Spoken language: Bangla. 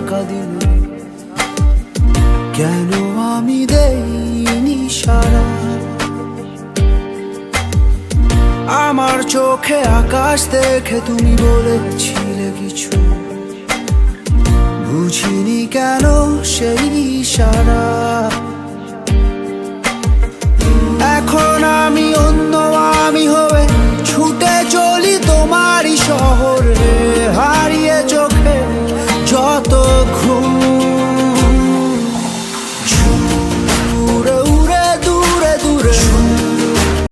টাকা দিলে কেন আমি দেইনি সাড়া? আমার চোখে আকাশ দেখে তুমি বলেছিলে কিছু, বুঝিনি কেন সেই ইশারা।